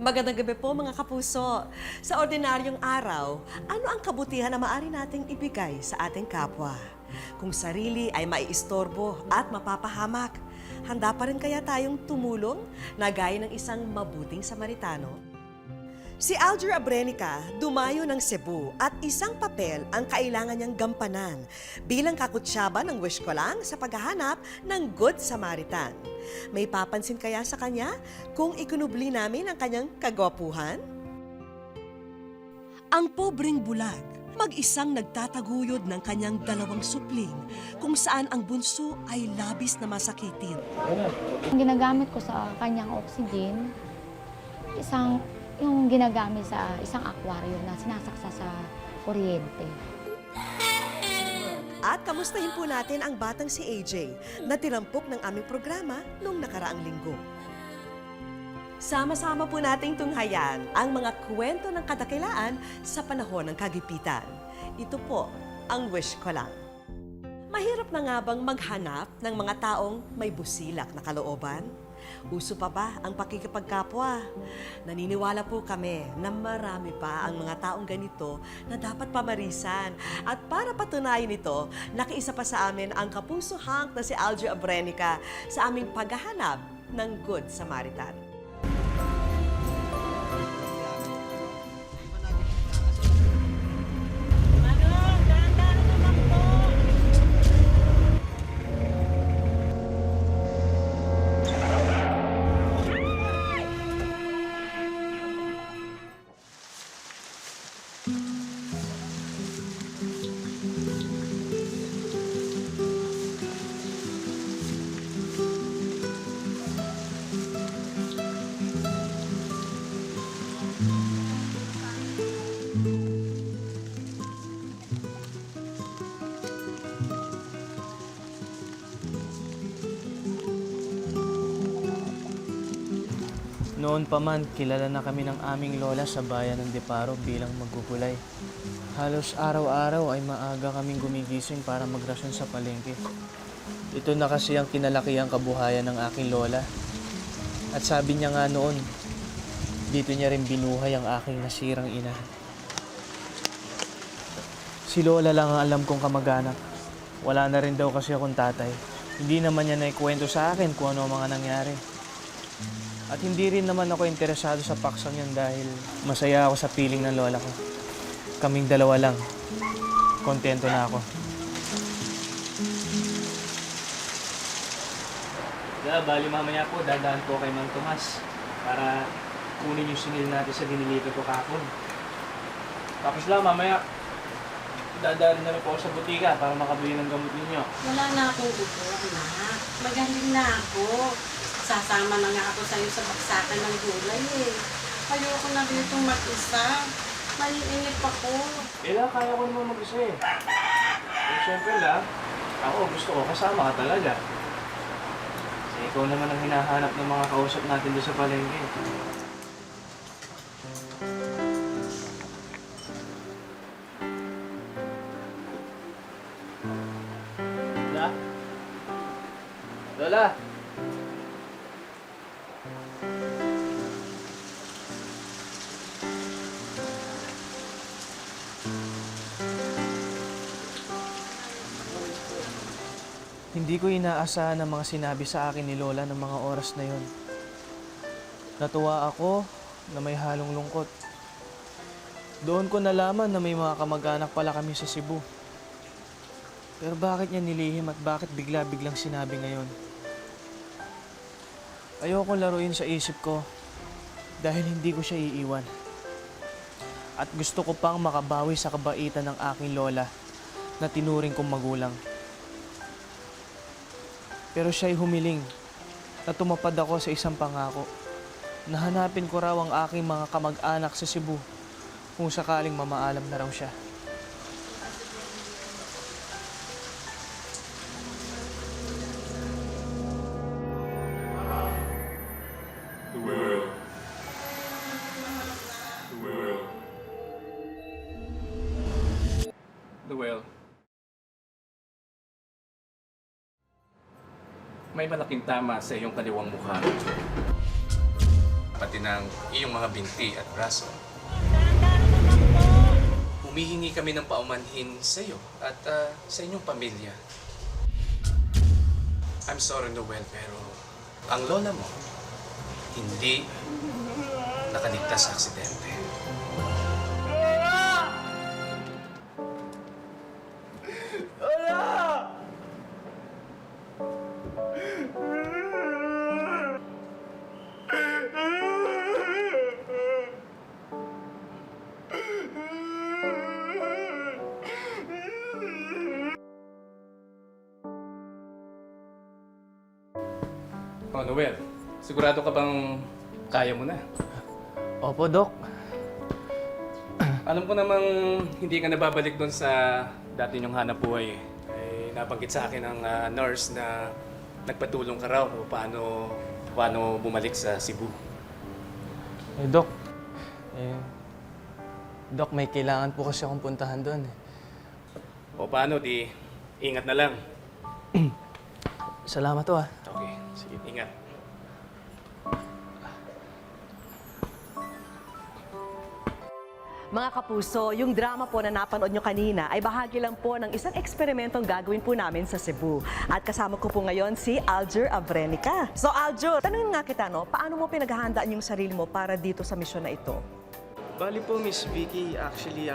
Magandang gabi po mga kapuso. Sa ordinaryong araw, ano ang kabutihan na maaari nating ibigay sa ating kapwa? Kung sarili ay maiistorbo at mapapahamak, handa pa rin kaya tayong tumulong na gaya ng isang mabuting Samaritano? Si Alger Abrenica dumayo ng Cebu at isang papel ang kailangan niyang gampanan bilang kakutsaba ng wish ko lang sa paghahanap ng Good Samaritan. May papansin kaya sa kanya kung ikinubli namin ang kanyang kagwapuhan? Ang pobreng bulag, mag-isang nagtataguyod ng kanyang dalawang supling kung saan ang bunso ay labis na masakitin. Ang ginagamit ko sa kanyang oxygen, yung ginagamit sa isang aquarium na sinasaksa sa kuryente. At kamustahin po natin ang batang si AJ na tinampok ng aming programa noong nakaraang linggo. Sama-sama po nating tunghayan ang mga kwento ng kadakilaan sa panahon ng kagipitan. Ito po ang wish ko lang. Mahirap na nga bang maghanap ng mga taong may busilak na kalooban? Uso pa ba ang pakikipagkapwa? Naniniwala po kami na marami pa ang mga taong ganito na dapat pamarisan. At para patunayan ito, nakiisa pa sa amin ang kapuso hunk na si Alger Abrenica sa aming paghahanap ng Good Samaritan. Noon pa man, kilala na kami ng aming lola sa bayan ng Deparo bilang magugulay. Halos araw-araw ay maaga kaming gumigising para magrasyon sa palengke. Ito na kasi ang kinalakiang kabuhayan ng aking lola. At sabi niya nga noon, dito niya rin binuhay ang aking nasirang ina. Si lola lang ang alam kong kamag-anak. Wala na rin daw kasi akong tatay. Hindi naman niya naikwento sa akin kung ano ang mga nangyari. At hindi rin naman ako interesado sa paksang yun dahil masaya ako sa piling ng lola ko. Kaming dalawa lang. Kontento na ako. Bali mamaya po, dadaan po kay Mang Tomas para kunin yung singil natin sa dinilito ko kahapon. Tapos lang, mamaya dadaan na rin po ako sa butika para makabili ng gamot ninyo. Wala na akong gusto, anak. Magaling na ako. Sasama na nga ako sa'yo sa baksakan ng gulay eh. Ayoko na dito mag-isa. Maiinip ako. Kaya ko naman mag-isa eh. Eh, syempre lang, ako gusto ko kasama ka talaga. Kasi ikaw naman ang hinahanap ng mga kausap natin doon sa palengke. Lola? Lola? Hindi ko inaasahan ang mga sinabi sa akin ni Lola ng mga oras na yon. Natuwa ako na may halong lungkot. Doon ko nalaman na may mga kamag-anak pala kami sa Cebu. Pero bakit niya nilihim at bakit bigla-biglang sinabi ngayon? Ayokong laruin sa isip ko dahil hindi ko siya iiwan. At gusto ko pang makabawi sa kabaitan ng aking lola na tinuring kong magulang. Pero siya'y humiling na tumapad ako sa isang pangako na hanapin ko raw ang aking mga kamag-anak sa Cebu kung sakaling mamaalam na raw siya. The world. The world. The world. May malaking tama sa iyong kaliwang mukha. pati ng iyong mga binti at braso. Humihingi kami ng paumanhin sa iyo at sa inyong pamilya. I'm sorry, Noel, pero ang lola mo hindi nakaligtas sa aksidente. Oh, Noel, sigurado ka bang kaya mo na? Opo, Dok. Alam ko namang hindi ka nababalik doon sa dati niyong hanap buhay eh. Nabanggit sa akin ng nurse na nagpatulong ka raw kung paano bumalik sa Cebu. Dok. Dok, may kailangan po kasi akong puntahan doon. O paano, di ingat na lang. Salamat to, ah. Okay, sige, ingat. Mga kapuso, yung drama po na napanood nyo kanina ay bahagi lang po ng isang eksperimentong gagawin po namin sa Cebu. At kasama ko po ngayon si Aljur Avrenica. So Aljur, tanungin nga kita, no, paano mo pinaghahandaan yung sarili mo para dito sa misyon na ito? Bali po, Miss Vicky, actually,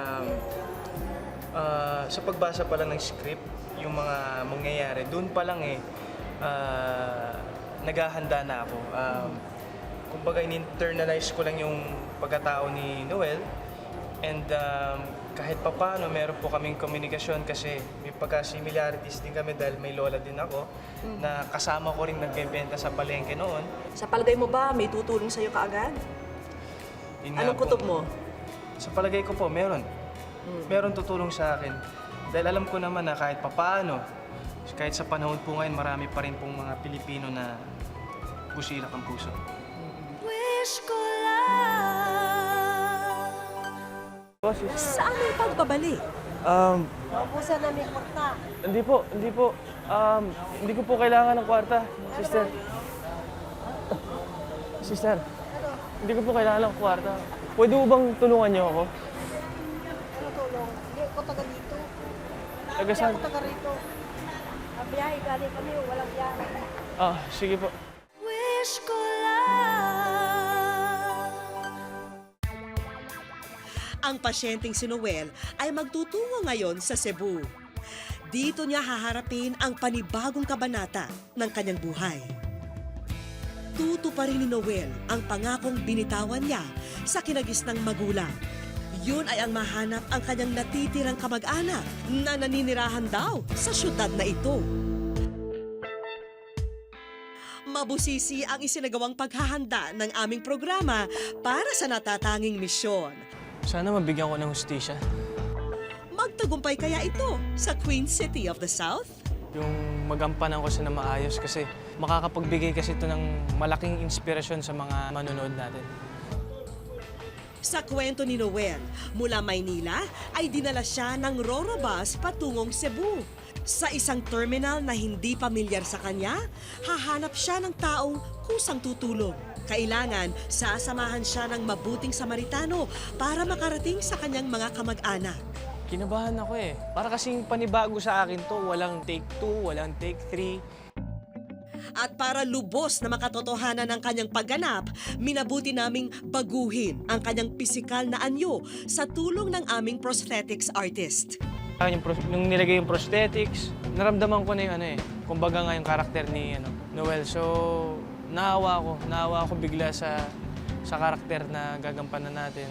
sa pagbasa pa lang ng script, yung mga mangyayari, doon pa lang naghahanda na ako. Kumbaga, in-internalize ko lang yung pagkatao ni Noel. And kahit papano, meron po kaming komunikasyon kasi may pagka-similarities din kami dahil may lola din ako na kasama ko rin nagbebenta sa palengke noon. Sa palagay mo ba may tutulong sa'yo kaagad? Yun nga Anong po, kutob mo? Sa palagay ko po, meron. Meron tutulong sa akin. Dahil alam ko naman na kahit papaano, kahit sa panahon po ngayon, marami pa rin pong mga Pilipino na busilak ang puso. Wish ko lang. Saan ang pagbabalik? Hindi po. Hindi ko po kailangan ng kwarta, sister. Sister, hindi ko po kailangan ng kwarta. Pwede mo bang tulungan niyo ako? Ano tulong? Hindi ako taga dito. Taga Hindi saan? ako taga rito. Biyahe galing kami, walang biyahe. Sige po. Wish ko lang. Ang pasyenteng si Noel ay magtutungo ngayon sa Cebu. Dito niya haharapin ang panibagong kabanata ng kanyang buhay. Tutuparin ni Noel ang pangakong binitawan niya sa kinagisnang magulang. Yun ay ang mahanap ang kanyang natitirang kamag-anak na naninirahan daw sa syudad na ito. Mabusisi ang isinagawang paghahanda ng aming programa para sa natatanging misyon. Sana mabigyan ko ng hustisya. Magtagumpay kaya ito sa Queen City of the South? Yung magampanan ko siya na maayos kasi makakapagbigay kasi ito ng malaking inspirasyon sa mga manonood natin. Sa kwento ni Noel, mula Maynila ay dinala siya ng Roro bus patungong Cebu. Sa isang terminal na hindi pamilyar sa kanya, hahanap siya ng taong kusang tutulong. Kailangan sasamahan siya ng mabuting Samaritano para makarating sa kanyang mga kamag-anak. Kinabahan ako eh. Para kasing panibago sa akin to, walang take 2, walang take 3. At para lubos na makatotohanan ng kanyang pagganap, minabuti naming baguhin ang kanyang pisikal na anyo sa tulong ng aming prosthetics artist. Nung nilagay yung prosthetics, naramdaman ko na yung kumbaga nga yung karakter ni Noel. So, naawa ako bigla sa karakter na gagampanan natin.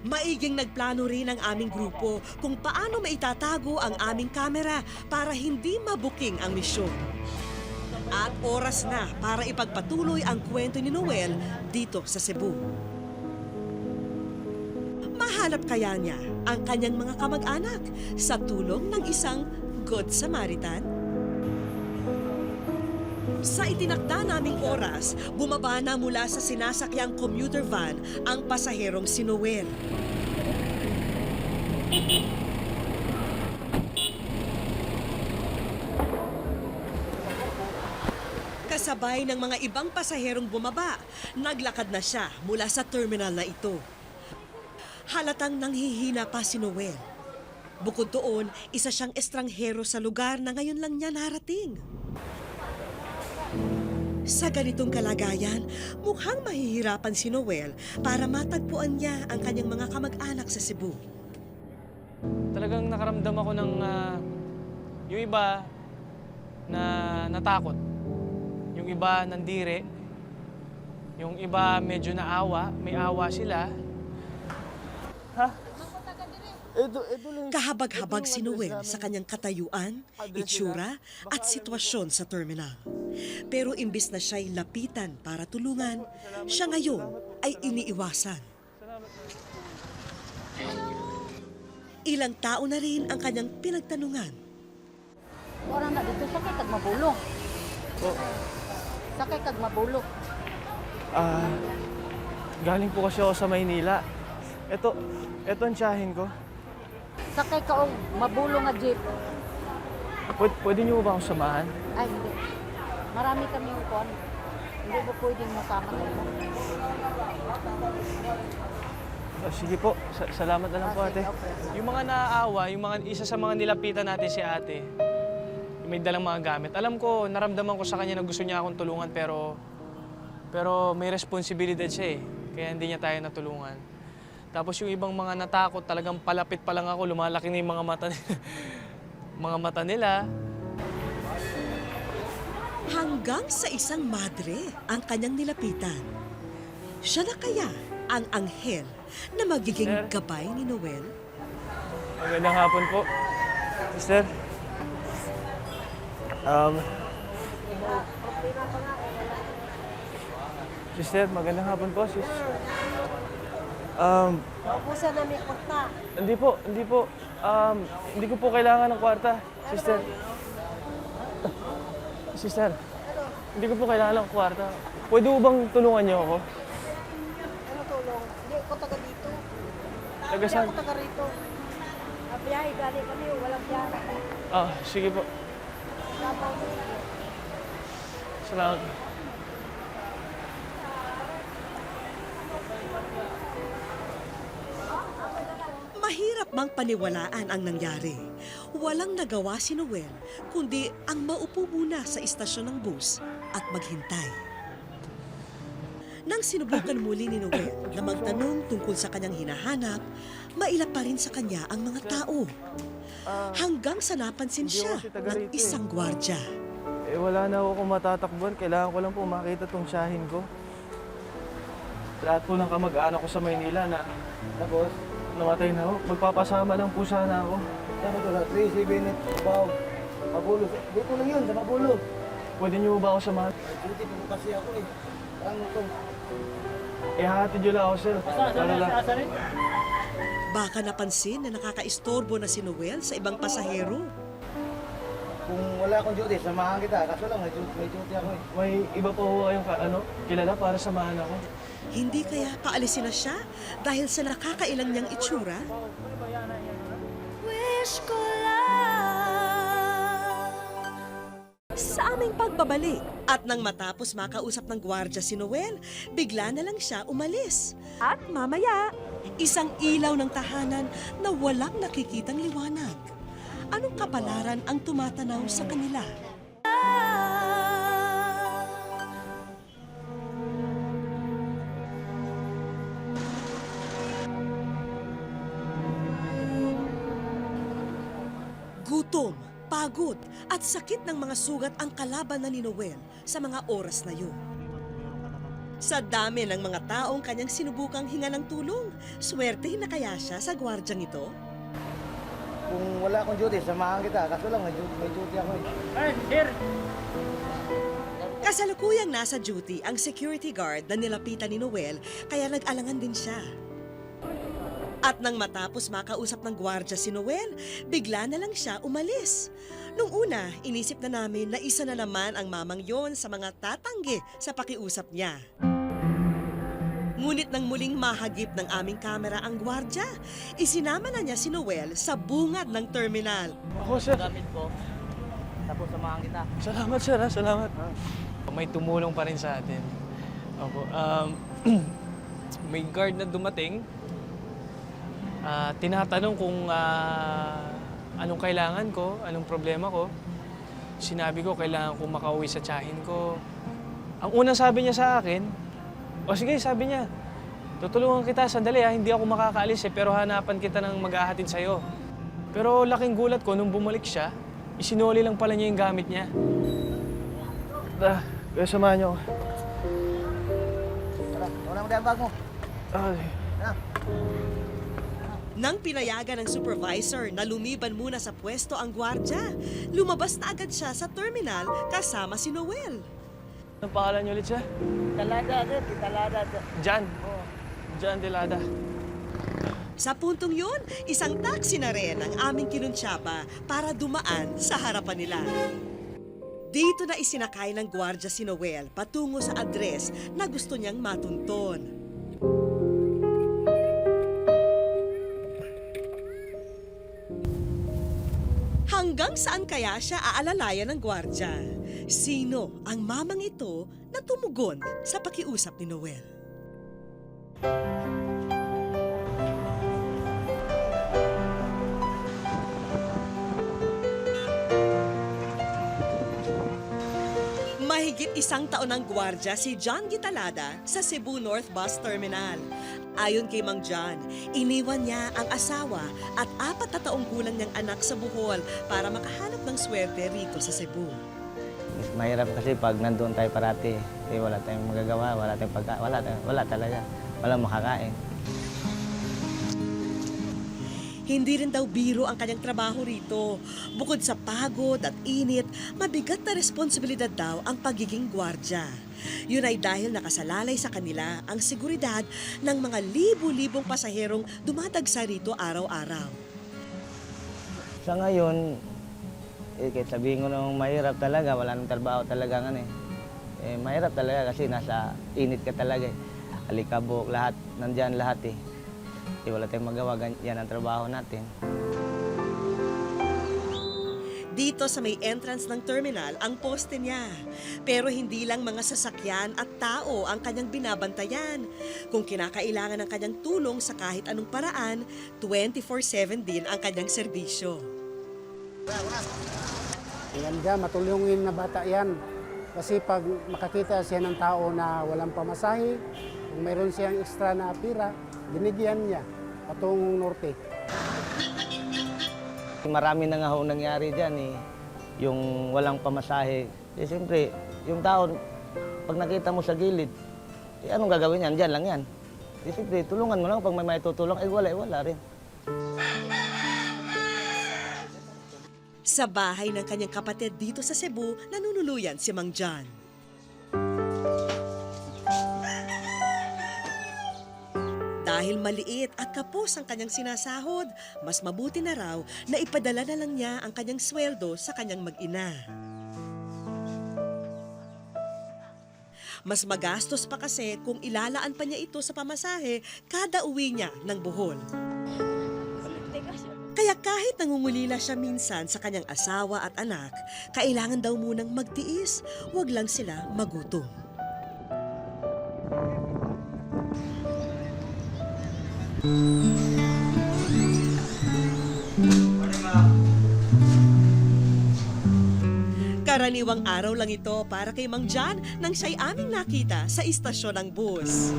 Maiging nagplano rin ang aming grupo kung paano maitatago ang aming kamera para hindi mabuking ang misyon. At oras na para ipagpatuloy ang kwento ni Noel dito sa Cebu. Mahanap kaya niya ang kanyang mga kamag-anak sa tulong ng isang Good Samaritan? Sa itinakda naming oras, bumaba na mula sa sinasakyang commuter van ang pasaherong si Noel. Kasabay ng mga ibang pasaherong bumaba, naglakad na siya mula sa terminal na ito. Halatang nanghihina pa si Noel. Bukod doon, isa siyang estranghero sa lugar na ngayon lang niya narating. Sa ganitong kalagayan, mukhang mahihirapan si Noel para matagpuan niya ang kanyang mga kamag-anak sa Cebu. Talagang nakaramdam ako ng yung iba na natakot. Yung iba nandire. Yung iba medyo naawa. May awa sila. Ha? Kahabag-habag si Noel sa kanyang katayuan, itsura at sitwasyon sa terminal. Pero imbis na siya'y lapitan para tulungan, siya ngayon ay iniiwasan. Ilang tao na rin ang kanyang pinagtanungan. Orang na dito, sakay kag mabulong. Oh, Sakay kag mabulong. galing po kasi ako sa Maynila. Ito ang tiyahin ko. Sakay ka og mabulong nga jeep. Pwede niyo ba akong samahan? Ay, hindi. Marami kami ukon. Hindi ko pwedeng masama kayo. Sige po, salamat na lang po, ate. Okay. Yung mga naaawa, isa sa mga nilapitan natin si ate, yung may dalang mga gamit. Alam ko, naramdaman ko sa kanya na gusto niya akong tulungan, pero may responsibilidad siya eh. Kaya hindi niya tayo natulungan. Tapos yung ibang mga natakot, talagang palapit pa lang ako, lumalaki na yung mga mata nila. Mga mata nila. Hanggang sa isang madre ang kanyang nilapitan. Siya na kaya ang anghel na magiging Sir? gabay ni Noel? Magandang hapon po. Sister? Sister, magandang hapon po, sis. Pusa na may kwarta. Hindi po. Hindi ko po kailangan ng kwarta, sister. Sister, hindi ko po kailangan ng kwarta. Pwede mo bang tulungan niyo ako? Ano tulong? Hindi ako taga dito. Taga Hindi saan? ako taga rito. Biyahe galing kami, walang biyahe. Sige po. Salamat. Mahirap bang paniwalaan ang nangyari? Walang nagawa si Noel, kundi ang maupo muna sa istasyon ng bus at maghintay. Nang sinubukan muli ni Noel na magtanong tungkol sa kanyang hinahanap, mailap pa rin sa kanya ang mga tao. Hanggang sa napansin Hindi siya ako si taga ng rito eh. isang gwardya. Wala na ako kung matatakbuhan. Kailangan ko lang po makita tong tiyahin ko. Lahat po ng kamag-anak ko sa Maynila na tapos namatay na ako. Magpapasama lang po sana ako. Sabi ko sa 378 Baw. Mabulo. Dito lang yun, sa Mabulo. Pwede niyo ba ako samahan? Duty po kasi ako eh. Parang ito. Ihahatid niyo lang ako, sir. Para lang. Baka napansin na nakakaistorbo na si Noel sa ibang pasahero. Kung wala akong duty, samahan kita. Kaso lang, may duty ako eh. May iba pa ho kayong kilala para samahan ako. Hindi kaya paalisin na siya dahil sa nakakailang niyang itsura? Wish ko lang sa aming pagbabalik. At nang matapos makausap ng gwardya si Noel, bigla na lang siya umalis. At mamaya, isang ilaw ng tahanan na walang nakikitang liwanag. Anong kapalaran ang tumatanaw sa kanila? Gutom, pagod at sakit ng mga sugat ang kalaban na ni Noel sa mga oras na yun. Sa dami ng mga taong kanyang sinubukang hinga ng tulong, swertehin na kaya siya sa gwardyang ito? Kung wala akong duty, samahan kita. Kaso lang, may duty ako eh. Kasalukuyang nasa duty ang security guard na nilapitan ni Noel kaya nag-alangan din siya. At nang matapos makausap ng gwardya si Noel, bigla na lang siya umalis. Nung una, inisip na namin na isa na naman ang mamang yon sa mga tatanggi sa pakiusap niya. Ngunit nang muling mahagip ng aming kamera ang gwardya, isinama na niya si Noel sa bungad ng terminal. Ako, sir. Gamit ko. Tapos samahan kita. Salamat, sir. Salamat. May tumulong pa rin sa atin. Opo. May guard na dumating. Tinatanong kung anong kailangan ko, anong problema ko. Sinabi ko, kailangan kong makauwi sa tiyahin ko. Ang unang sabi niya sa akin, o sige, sabi niya, tutulungan kita, sandali hindi ako makakaalis pero hanapan kita ng maghahatid sa'yo. Pero laking gulat ko, nung bumalik siya, isinuli lang pala niya yung gamit niya. Kaya samahan niyo ako. Tara, wala mo dahil bag mo. Ay. Tara. Nang pinayagan ng supervisor na lumiban muna sa pwesto ang gwardya, lumabas na agad siya sa terminal kasama si Noel. Anong pangalan niyo ulit siya? Talada, sir. Talada. Jan. Jan Delada. Sa puntong yun, isang taxi na rin ang aming kinuntsaba para dumaan sa harapan nila. Dito na isinakay ng gwardya si Noel patungo sa address na gusto niyang matunton. Hanggang saan kaya siya aalalayan ng gwardya? Sino ang mamang ito na tumugon sa pakiusap ni Noel? Mahigit isang taon ng gwardya si John Gitalada sa Cebu North Bus Terminal. Ayon kay Mang John, iniwan niya ang asawa at 4 na taong gulang niyang anak sa Bohol para makahanap ng swerte rito sa Cebu. Mahirap kasi pag nandun tayo parati. Wala tayong magagawa, wala talaga. Walang makakain. Hindi rin daw biro ang kanyang trabaho rito. Bukod sa pagod at init, mabigat na responsibilidad daw ang pagiging gwardya. Yun ay dahil nakasalalay sa kanila ang seguridad ng mga libu-libong pasaherong dumadagsa rito araw-araw. Sa ngayon, kahit sabihin ko nung mahirap talaga, wala nang trabaho talaga mahirap talaga kasi nasa init ka talaga. Alikabok, lahat, nandyan lahat wala tayong magawa, yan ang trabaho natin. Dito sa may entrance ng terminal ang poste niya. Pero hindi lang mga sasakyan at tao ang kanyang binabantayan. Kung kinakailangan ng kanyang tulong sa kahit anong paraan, 24/7 din ang kanyang serbisyo. Yan dyan, matulungin na bata yan. Kasi pag makakita siya ng tao na walang pamasahe, kung mayroon siyang extra na pira, binigyan niya patungong norte. Marami na nga ho nangyari dyan yung walang pamasahe. Siyempre, yung tao, pag nakita mo sa gilid, anong gagawin yan? Dyan lang yan. Siyempre, tulungan mo lang pag may maitutulong, wala rin. Sa bahay ng kanyang kapatid dito sa Cebu, nanunuluyan si Mang John. Dahil maliit at kapos ang kanyang sinasahod, mas mabuti na raw na ipadala na lang niya ang kanyang sweldo sa kanyang mag-ina. Mas magastos pa kasi kung ilalaan pa niya ito sa pamasahe kada uwi niya ng Bohol. Kaya kahit nangungulila siya minsan sa kanyang asawa at anak, kailangan daw munang magtiis, wag lang sila magutom. Karaniwang araw lang ito para kay Mang John nang siya'y aming nakita sa istasyon ng bus.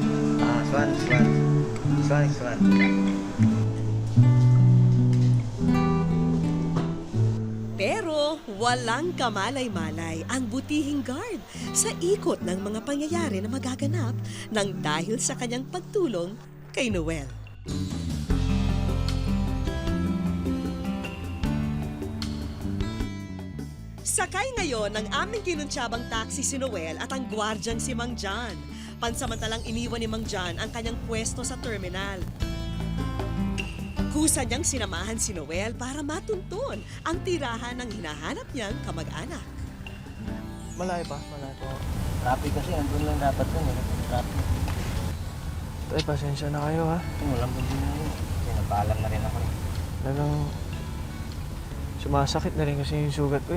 Swan. Pero walang kamalay-malay ang butihing guard sa ikot ng mga pangyayari na magaganap nang dahil sa kanyang pagtulong kay Noel. Sakay ngayon ng aming kinuntsabang taxi si Noel at ang gwardyang si Mang John. Pansamantalang iniwan ni Mang John ang kanyang pwesto sa terminal. Kusa niyang sinamahan si Noel para matuntun ang tirahan ng hinahanap niyang kamag-anak. Malayo pa. Traffic kasi, andun lang dapat yun. Traffic. Tay, pasensya na kayo ha. Walang din na yun. Pinapaalam na rin ako. Talagang sumasakit na rin kasi yung sugat ko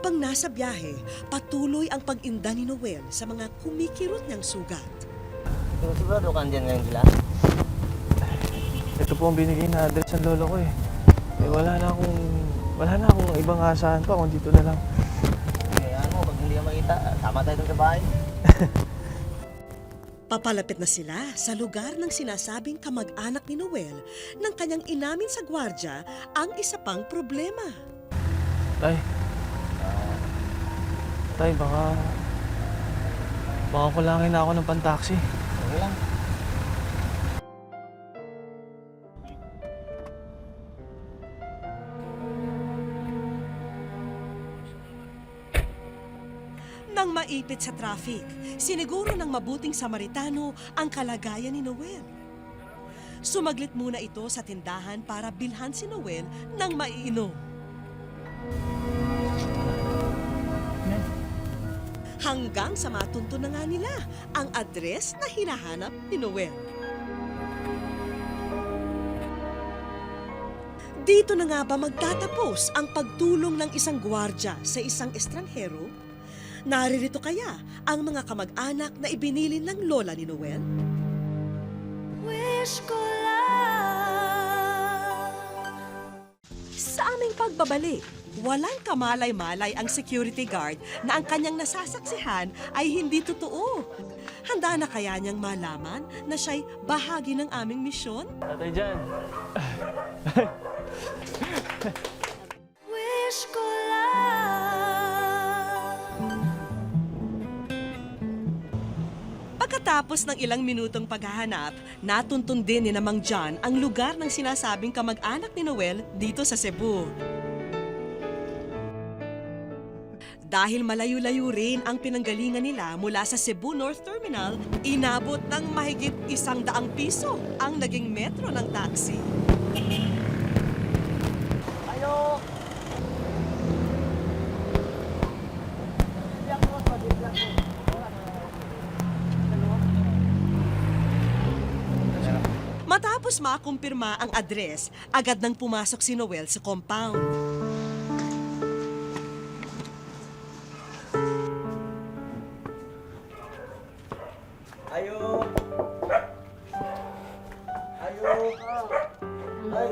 Habang nasa biyahe, patuloy ang pag-inda ni Noel sa mga kumikirot niyang sugat. Pero sigurado ka andyan ngayon sila? Ito po ang binigay na address ng lolo ko eh. Wala na akong ibang asahan pa kung dito na lang. Eh ano, pag hindi ka makita, sama tayo dun sa bahay. Papalapit na sila sa lugar ng sinasabing kamag-anak ni Noel nang kanyang inamin sa gwardya ang isa pang problema. Tay. Tay, baka kulangin na ako ng pantaksi. Okay lang. Nang maipit sa traffic, siniguro ng mabuting Samaritano ang kalagayan ni Noel. Sumaglit muna ito sa tindahan para bilhan si Noel ng maiinom. Hanggang sa matunto na nga nila ang address na hinahanap ni Noel. Dito na nga ba magtatapos ang pagtulong ng isang gwardya sa isang estranghero? Naririto kaya ang mga kamag-anak na ibinilin ng lola ni Noel? Wish ko lang. Sa aming pagbabalik, walang kamalay-malay ang security guard na ang kanyang nasasaksihan ay hindi totoo. Handa na kaya niyang malaman na siya'y bahagi ng aming misyon? Tatay dyan. Wish ko lang. Pagkatapos ng ilang minutong paghahanap, natuntun din ni Mang John ang lugar ng sinasabing kamag-anak ni Noel dito sa Cebu. Dahil malayo-layo rin ang pinanggalingan nila mula sa Cebu North Terminal, inabot ng mahigit 100 piso ang naging metro ng taxi. Ayo! Matapos makumpirma ang address, agad nang pumasok si Noel sa compound. Ayo! Ayo! Ay!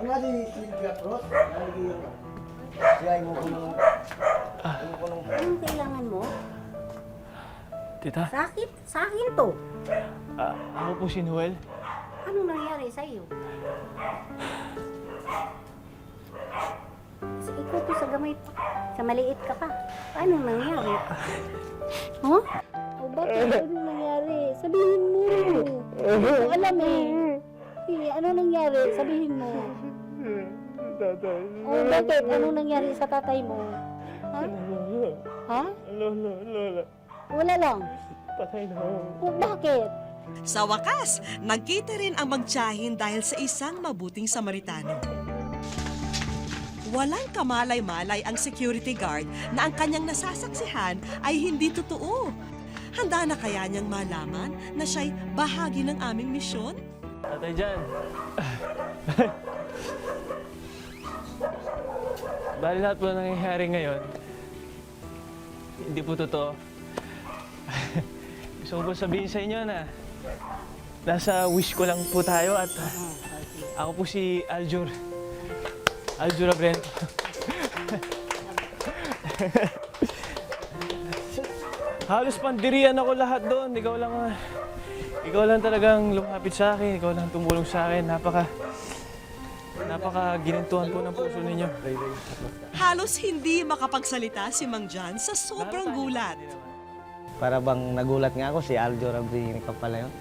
Nga di Silvia Cruz, nalagi yun. Siya ay mo ko nung... Anong kailangan mo? Tita, Sakit? Sa akin to. ako po si Noel. Anong nangyari sa'yo? Kasi ikaw to sa gamay pa. Sa maliit ka pa. Paano nangyari? Huh? O bakit? Anong nangyari? Sabihin mo. Hindi ko alam eh. Ano nangyari? Sabihin mo. Tatay. O bakit? Anong nangyari sa tatay mo? Ha? Ha? Lola. Wala lang. Patay na ako. O bakit? Sa wakas, nagkita rin ang magtiyahin dahil sa isang mabuting Samaritano. Walang kamalay-malay ang security guard na ang kanyang nasasaksihan ay hindi totoo. Handa na kaya niyang malaman na siya'y bahagi ng aming misyon? Tatay dyan. Bali lahat po nangyayari ngayon, hindi po totoo. Gusto ko po sabihin sa inyo na nasa wish ko lang po tayo at ako po si Aljur. Aljur Abrento. Halos pandirian ako lahat doon. Ikaw lang talagang lumapit sa akin. Ikaw lang tumulong sa akin. Napaka ginintuan po ng puso ninyo. Halos hindi makapagsalita si Mang John sa sobrang gulat. Para bang nagulat nga ako, si Aljo Rabrini pa pala yun.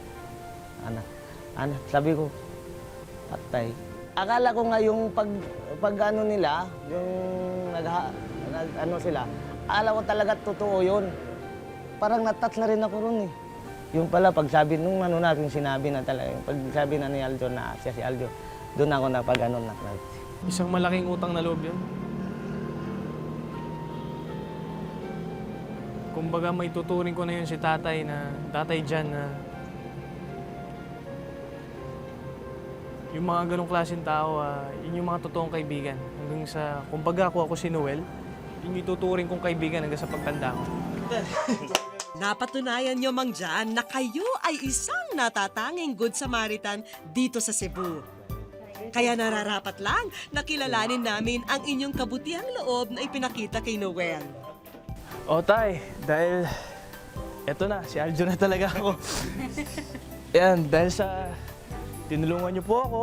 Sabi ko, patay. Akala ko nga yung pag ano nila, yung ano sila, akala ko talaga totoo yun. Parang natat na rin ako ron eh. Yung pala, pagsabi nung ano natin sinabi na talaga, yung pagsabi na ni Aljo na siya si Aljo, doon ako na pag ano na. Isang malaking utang na loob yun. Kumbaga may tuturing ko na yun si tatay Jan na Yung mga ganong klaseng tao, yun yung mga totoong kaibigan. Hanggang sa, kumbaga ako si Noel, yun yung tuturing kong kaibigan hanggang sa pagtanda ko. Napatunayan nyo, Mang Jan, na kayo ay isang natatanging Good Samaritan dito sa Cebu. Kaya nararapat lang na kilalanin namin ang inyong kabutihang loob na ipinakita kay Noel. O tay, dahil eto na, si Aljo na talaga ako. Yan, dahil sa tinulungan niyo po ako,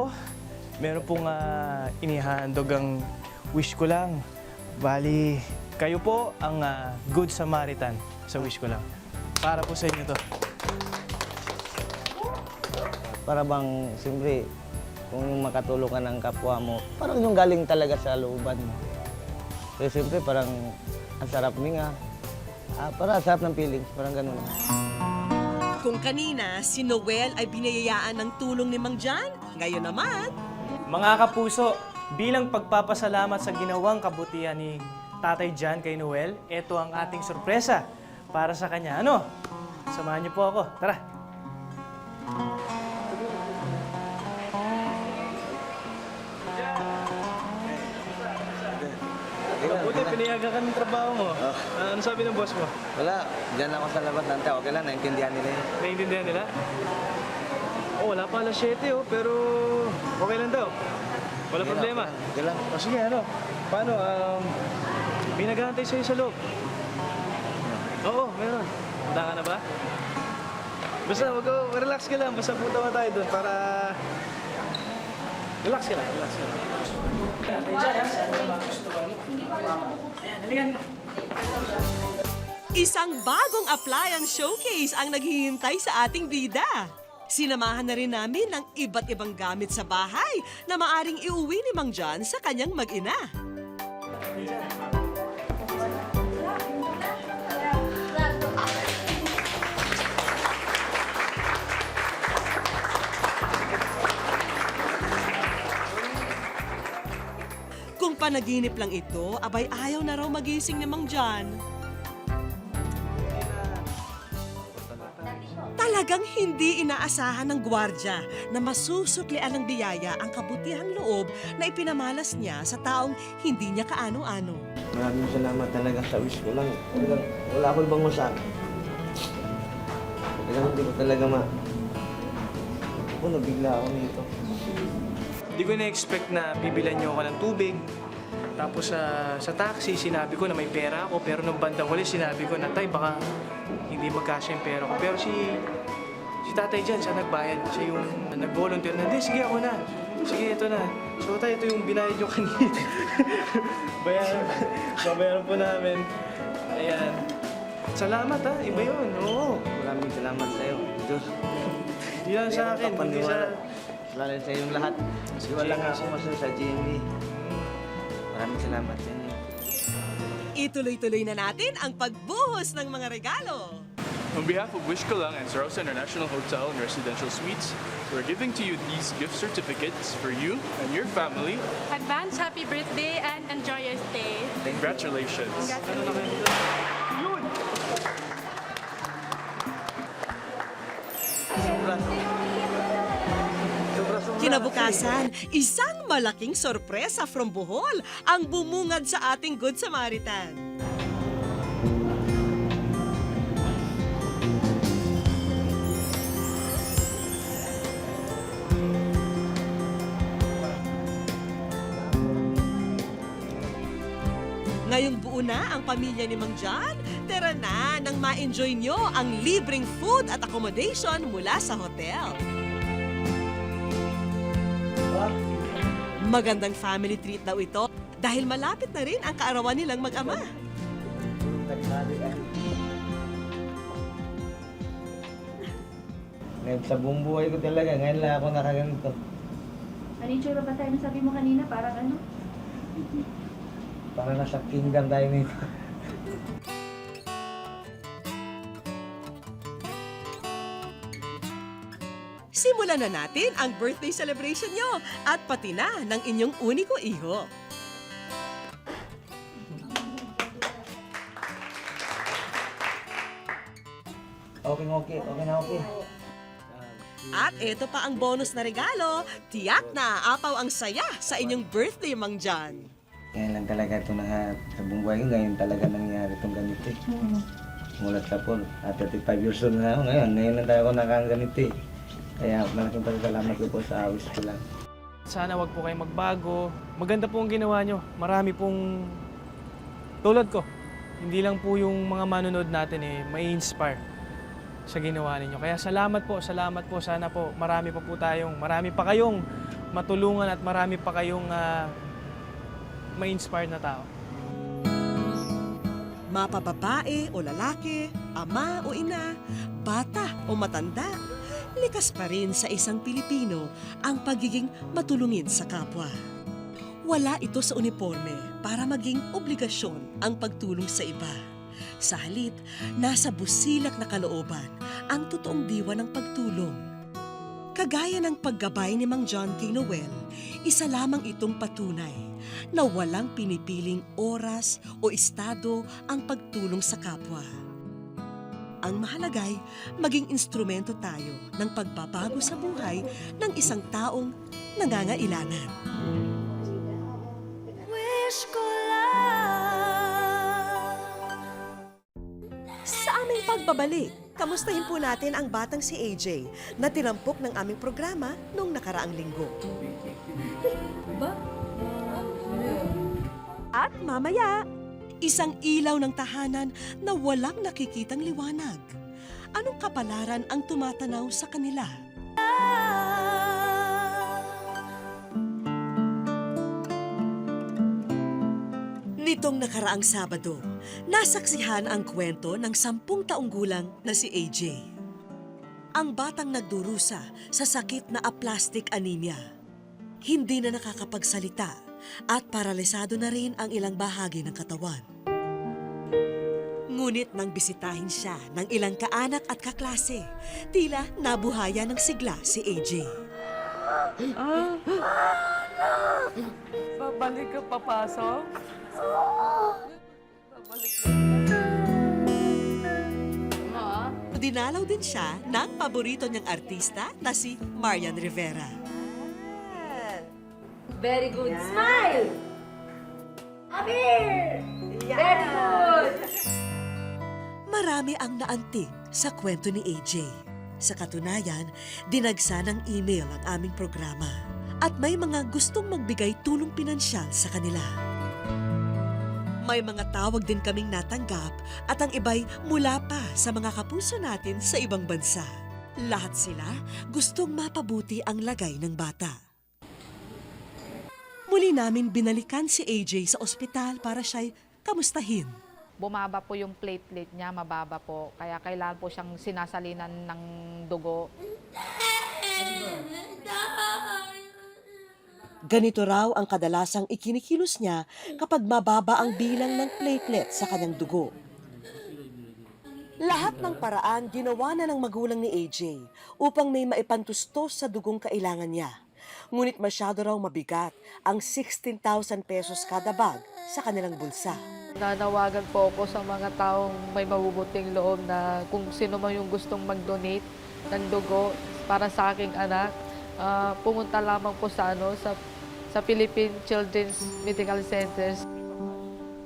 meron pong inihandog ang wish ko lang. Bali, kayo po ang Good Samaritan sa wish ko lang. Para po sa inyo to. Para bang, siyempre, kung yung makatulong ka ng kapwa mo, parang yung galing talaga sa looban mo. Kaya siyempre, parang ang sarap minga. Parang ang sarap ng feelings, parang ganun. Kung kanina, si Noel ay binayayaan ng tulong ni Mang Jan, ngayon naman, Mga kapuso, bilang pagpapasalamat sa ginawang kabutihan ni Tatay Jan kay Noel, ito ang ating sorpresa para sa kanya. Ano? Samahan niyo po ako. Tara! Mabuti, pinayagan ka ng trabaho mo. Ano sabi ng boss mo? Wala, dyan ako sa labas ng tao. Okay lang, naintindihan nila yun. Naiintindihan nila? Oh, wala pa alas 7 pero okay lang daw. Wala problema. Okay lang. O sige, ano? Paano? May naghahantay sa'yo sa loob. Oo, meron. Punta ka na ba? Basta, relax ka lang. Basta punta mo tayo doon para... Relax ka lang, relax ka lang. isang bagong appliance showcase ang naghihintay sa ating bida. Sinamahan na rin namin ng iba't ibang gamit sa bahay na maaring iuwi ni Mang Jan sa kanyang mag-ina. Kung panaginip lang ito, abay ayaw na raw magising ni Mang Jan. Talagang hindi inaasahan ng gwardya na masusuklian ng biyaya ang kabutihang loob na ipinamalas niya sa taong hindi niya kaano-ano. Maraming salamat talaga sa wish ko lang. Talagang wala akong ibang masabi. Talagang hindi ko talaga nabigla ako nito. Hindi ko na-expect na bibilan niyo ako ng tubig. Tapos sa taxi, sinabi ko na may pera ako. Pero nung bandang huli, sinabi ko na, Tay, baka hindi magkasya yung pera ko. Pero si Tatay dyan, siya nagbayad. Siya yung nag-volunteer na, hindi, sige ako na. Sige, ito na. So, Tay, ito yung binayad nyo kanina. Babayaran po namin. Ayan. Salamat ha, iba yun. Oo. Maraming salamat sa'yo. Diyos. Hindi lang sa akin, hindi sa... Lalo sa inyong lahat. Wala nga ako maso sa GMB. Maraming salamat sa inyo. Ituloy-tuloy na natin ang pagbuhos ng mga regalo. On behalf of Wish Kalang and Sarosa International Hotel and Residential Suites, we're giving to you these gift certificates for you and your family. Advance happy birthday and enjoy your stay. Congratulations. Kinabukasan, isang malaking sorpresa from Bohol ang bumungad sa ating Good Samaritan. Ngayong buo na ang pamilya ni Mang Jan, tara na nang ma-enjoy nyo ang libreng food at accommodation mula sa hotel. Magandang family treat daw ito dahil malapit na rin ang kaarawan nilang mag-ama. Ngayon sa buong buhay ko talaga, ngayon lang ako nakaganito. Ano yung tsura ba tayo na sabi mo kanina? Parang ano? Parang nasa kingdom tayo nito. Simulan na natin ang birthday celebration nyo at pati na ng inyong uniko iho. Okay na okay. At ito pa ang bonus na regalo, tiyak na apaw ang saya sa inyong birthday, Mang John. Ngayon lang talaga ito sa buong buhay ko, ngayon talaga nangyari itong ganito eh. Mulat ka po, at 35 years old na ako ngayon lang talaga ako nakaganito eh. Kaya malaking pasalamat ko po sa awis ko lang. Sana wag po kayong magbago. Maganda po ang ginawa nyo. Marami pong tulad ko. Hindi lang po yung mga manonood natin may inspire sa ginawa ninyo. Kaya salamat po, salamat po. Sana po marami pa kayong matulungan at marami pa kayong ma-inspire na tao. Mapababae o lalaki, ama o ina, bata o matanda, likas pa rin sa isang Pilipino ang pagiging matulungin sa kapwa. Wala ito sa uniforme para maging obligasyon ang pagtulong sa iba. Sa halip, nasa busilak na kalooban ang totoong diwa ng pagtulong. Kagaya ng paggabay ni Mang John kay Noel, isa lamang itong patunay na walang pinipiling oras o estado ang pagtulong sa kapwa. Ang mahalagay, maging instrumento tayo ng pagbabago sa buhay ng isang taong nangangailangan. Wish ko lang. Sa aming pagbabalik, kamustahin po natin ang batang si AJ na tinampok ng aming programa noong nakaraang linggo. At mamaya, isang ilaw ng tahanan na walang nakikitang liwanag. Anong kapalaran ang tumatanaw sa kanila? Nitong nakaraang Sabado, nasaksihan ang kwento ng 10 taong gulang na si AJ. Ang batang nagdurusa sa sakit na aplastic anemia. Hindi na nakakapagsalita at paralisado na rin ang ilang bahagi ng katawan. Ngunit nang bisitahin siya ng ilang kaanak at kaklase, tila nabuhaya ng sigla si AJ. Babalik ka papasok? Dinalaw din siya ng paborito niyang artista na si Marian Rivera. Very good. Smile! Abir! Very good! Marami ang naantig sa kwento ni AJ. Sa katunayan, dinagsa ng email ang aming programa at may mga gustong magbigay tulong pinansyal sa kanila. May mga tawag din kaming natanggap at ang iba'y mula pa sa mga kapuso natin sa ibang bansa. Lahat sila gustong mapabuti ang lagay ng bata. Muli namin binalikan si AJ sa ospital para siya'y kamustahin. Bumaba po yung platelet niya, mababa po. Kaya kailangan po siyang sinasalinan ng dugo. Ganito raw ang kadalasang ikinikilos niya kapag mababa ang bilang ng platelet sa kanyang dugo. Lahat ng paraan ginawa na ng magulang ni AJ upang may maipantustos sa dugong kailangan niya. Ngunit masyado raw mabigat ang 16,000 pesos kada bag sa kanilang bulsa. Nanawagan po ako sa mga taong may mabubuting loob na kung sino man yung gustong mag-donate ng dugo para sa aking anak, pumunta lamang po sa Philippine Children's Medical Centers.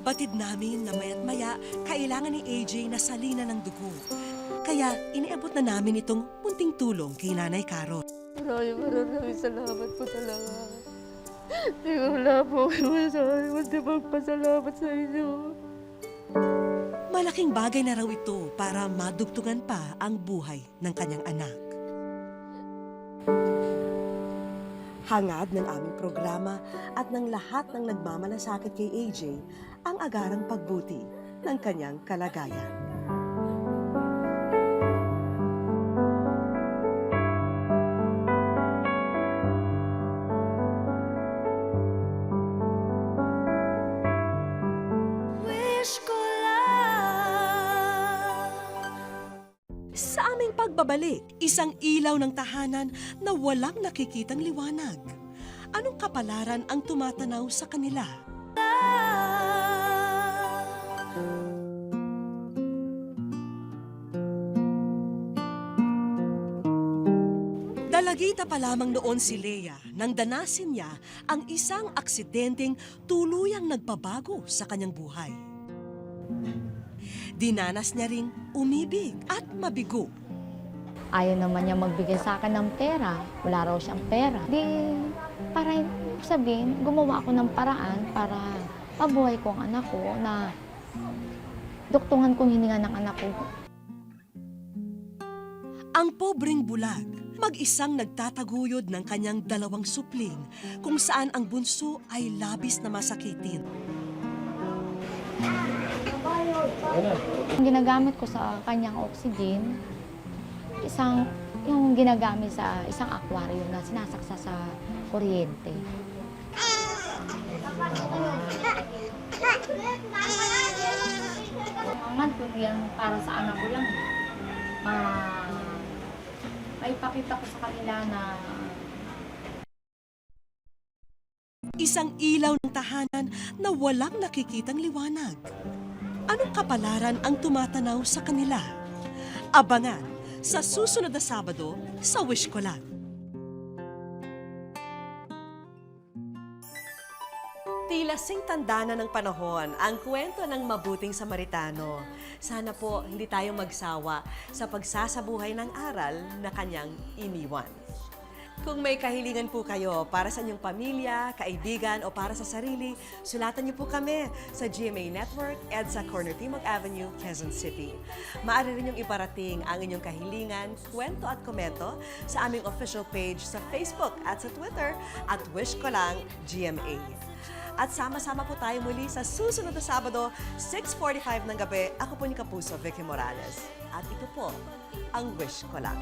Batid namin na maya't maya, kailangan ni AJ na salina ng dugo. Kaya iniabot na namin itong munting tulong kay Nanay Carol. Maraming salamat po talaga. Hindi ko wala po kayo masabi, kundi magpasalamat sa inyo. Malaking bagay na raw ito para madugtungan pa ang buhay ng kanyang anak. Hangad ng aming programa at ng lahat ng nagmamalasakit kay AJ ang agarang pagbuti ng kanyang kalagayan. Wish ko lang. Sa aming pagbabalik, isang ilaw ng tahanan na walang nakikitang liwanag. Anong kapalaran ang tumatanaw sa kanila? Dalagita pa lamang noon si Lea nang danasin niya ang isang aksidenteng tuluyang nagpabago sa kanyang buhay. Dinanas niya ring umibig at mabigo. Ayaw naman niya magbigay sa akin ng pera. Wala raw siyang pera. Di, para sabihin, gumawa ako ng paraan para pabuhay ko ang anak ko na duktungan kong hininga ng anak ko. Ang pobreng bulag, mag-isang nagtataguyod ng kanyang 2 supling kung saan ang bunso ay labis na masakitin. Ang ginagamit ko sa kanyang oxygen, yung ginagamit sa isang aquarium na sinasaksa sa kuryente. Ang yan para sa anak ko lang. Maipakita ko sa kanila na Isang ilaw ng tahanan na walang nakikitang liwanag. Anong kapalaran ang tumatanaw sa kanila? Abangan sa susunod na Sabado sa Wish Ko Lang. Tila sing tanda na ng panahon ang kwento ng mabuting Samaritano. Sana po hindi tayo magsawa sa pagsasabuhay ng aral na kanyang iniwan. Kung may kahilingan po kayo para sa inyong pamilya, kaibigan o para sa sarili, sulatan niyo po kami sa GMA Network, EDSA Corner Timog Avenue, Quezon City. Maaari rin niyong iparating ang inyong kahilingan, kwento at komento sa aming official page sa Facebook at sa Twitter at Wish Ko Lang GMA. At sama-sama po tayo muli sa susunod na Sabado, 6:45 ng gabi. Ako po ni Kapuso, Vicky Morales. At ito po, ang Wish Ko Lang.